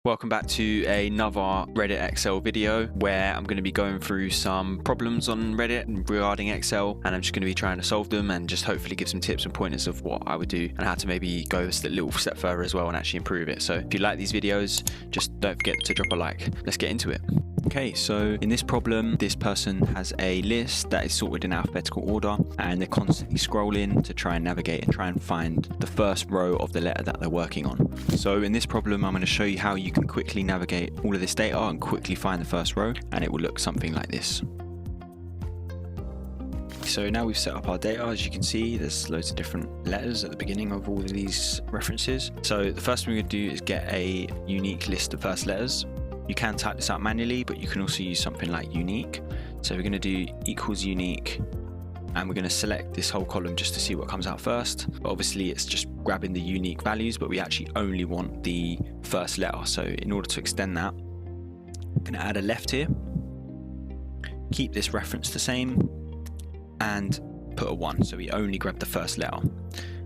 Welcome back to another Reddit Excel video where I'm going to be going through some problems on Reddit regarding Excel, and I'm just going to be trying to solve them and just hopefully give some tips and pointers of what I would do and how to maybe go a little step further as well and actually improve it. So if you like these videos, just don't forget to drop a like. Let's get into it. Okay, so in this problem, this person has a list that is sorted in alphabetical order and they're constantly scrolling to try and navigate and try and find the first row of the letter that they're working on. So in this problem, I'm going to show you how you can quickly navigate all of this data and quickly find the first row, and it will look something like this. So now we've set up our data. As you can see, there's loads of different letters at the beginning of all of these references. So the first thing we're going to do is get a unique list of first letters. You can type this out manually, but you can also use something like unique. So we're going to do equals unique, and we're going to select this whole column just to see what comes out first. But obviously it's just grabbing the unique values, but we actually only want the first letter. So in order to extend that, I'm going to add a left here, keep this reference the same, and put a 1. So we only grab the first letter.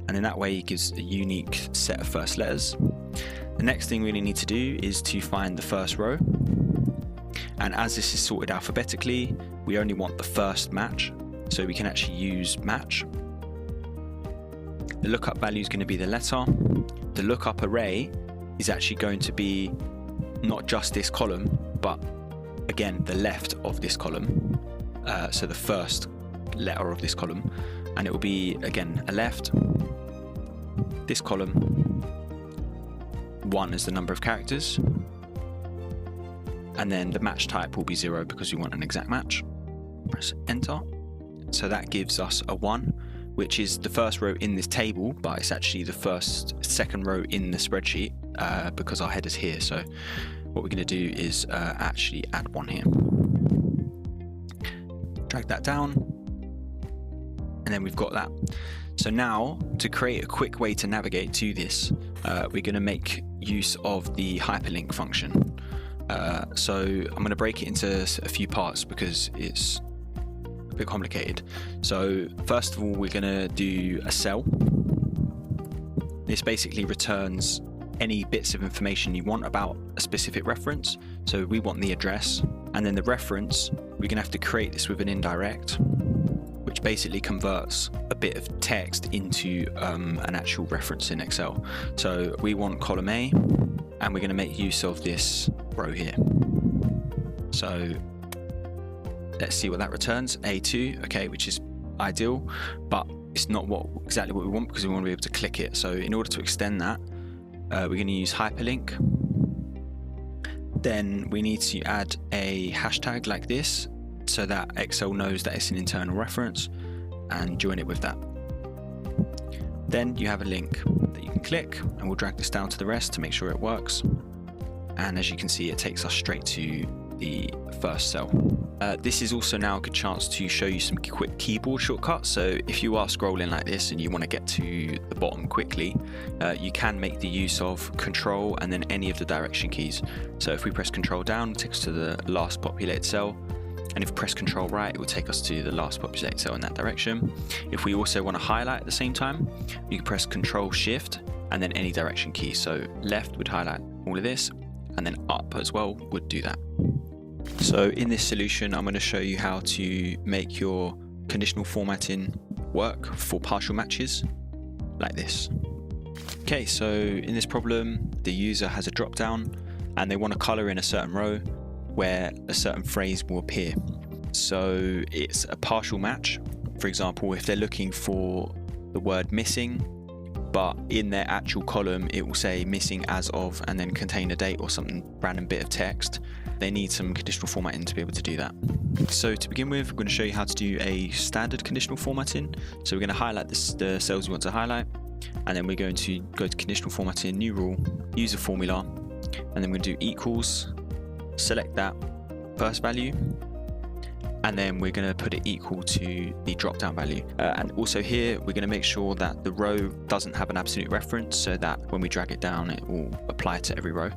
And in that way it gives a unique set of first letters. The next thing we really need to do is to find the first row. And as this is sorted alphabetically, we only want the first match. So we can actually use match. The lookup value is going to be the letter. The lookup array is actually going to be not just this column, but again, the left of this column. So the first letter of this column. And it will be, again, a left. This column, 1 is the number of characters. And then the match type will be 0 because we want an exact match. Press enter. So that gives us a 1, which is the first row in this table, but it's actually the second row in the spreadsheet because our header's here. So what we're going to do is actually add 1 here. Drag that down, and then we've got that. So now, to create a quick way to navigate to this, we're going to make use of the hyperlink function. So I'm going to break it into a few parts because it's a bit complicated. So first of all, we're going to do a cell. This basically returns any bits of information you want about a specific reference. So we want the address, and then the reference, we're going to have to create this with an indirect, which basically converts a bit of text into an actual reference in Excel. So we want column A, and we're going to make use of this row here. So let's see what that returns. A2, okay, which is ideal, but it's not exactly what we want because we want to be able to click it. So in order to extend that, we're going to use hyperlink. Then we need to add a hashtag like this so that Excel knows that it's an internal reference, and join it with that. Then you have a link that you can click, and we'll drag this down to the rest to make sure it works. And as you can see, it takes us straight to the first cell. This is also now a good chance to show you some quick keyboard shortcuts. So if you are scrolling like this and you want to get to the bottom quickly, you can make the use of Control and then any of the direction keys. So if we press Control down, it takes us to the last populated cell. And if we press Control right, it will take us to the last populated cell in that direction. If we also want to highlight at the same time, you can press Control Shift and then any direction key. So left would highlight all of this, and then up as well would do that. So in this solution, I'm going to show you how to make your conditional formatting work for partial matches like this. Okay, so in this problem, the user has a drop down and they want to color in a certain row where a certain phrase will appear. So it's a partial match. For example, if they're looking for the word missing, but in their actual column it will say missing as of and then contain a date or some random bit of text, they need some conditional formatting to be able to do that. So to begin with, we're going to show you how to do a standard conditional formatting. So we're going to highlight the cells we want to highlight, and then we're going to go to conditional formatting, new rule, use a formula, and then we're going to do equals, select that first value, and then we're going to put it equal to the drop down value. And also here, we're going to make sure that the row doesn't have an absolute reference so that when we drag it down, it will apply to every row.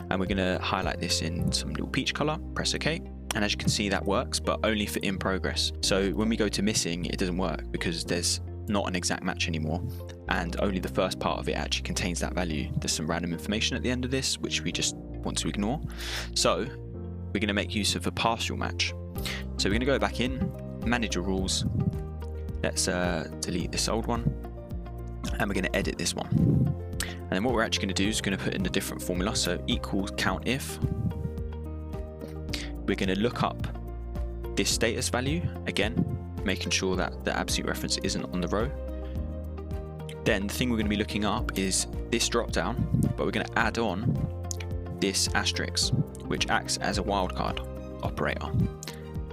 And we're going to highlight this in some little peach color, press OK. And as you can see, that works, but only for in progress. So when we go to missing, it doesn't work because there's not an exact match anymore, and only the first part of it actually contains that value. There's some random information at the end of this, which we just want to ignore. So we're going to make use of a partial match. So we're going to go back in, manage your rules. Let's delete this old one, and we're going to edit this one. And then what we're actually going to do is going to put in a different formula. So equals count if. We're going to look up this status value again, making sure that the absolute reference isn't on the row. Then the thing we're going to be looking up is this drop down, but we're going to add on this asterisk, which acts as a wildcard operator.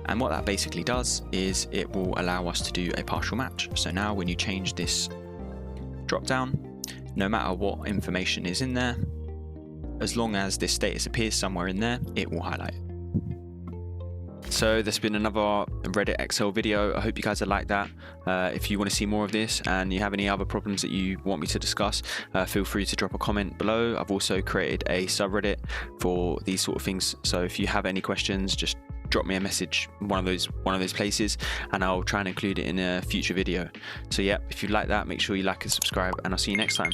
And what that basically does is it will allow us to do a partial match. So now when you change this drop down, no matter what information is in there, as long as this status appears somewhere in there, it will highlight it. So there's been another Reddit Excel video. I hope you guys have liked that. If you want to see more of this and you have any other problems that you want me to discuss, feel free to drop a comment below. I've also created a subreddit for these sort of things. So if you have any questions, just drop me a message, one of those places, and I'll try and include it in a future video. So yeah, if you like that, make sure you like and subscribe, and I'll see you next time.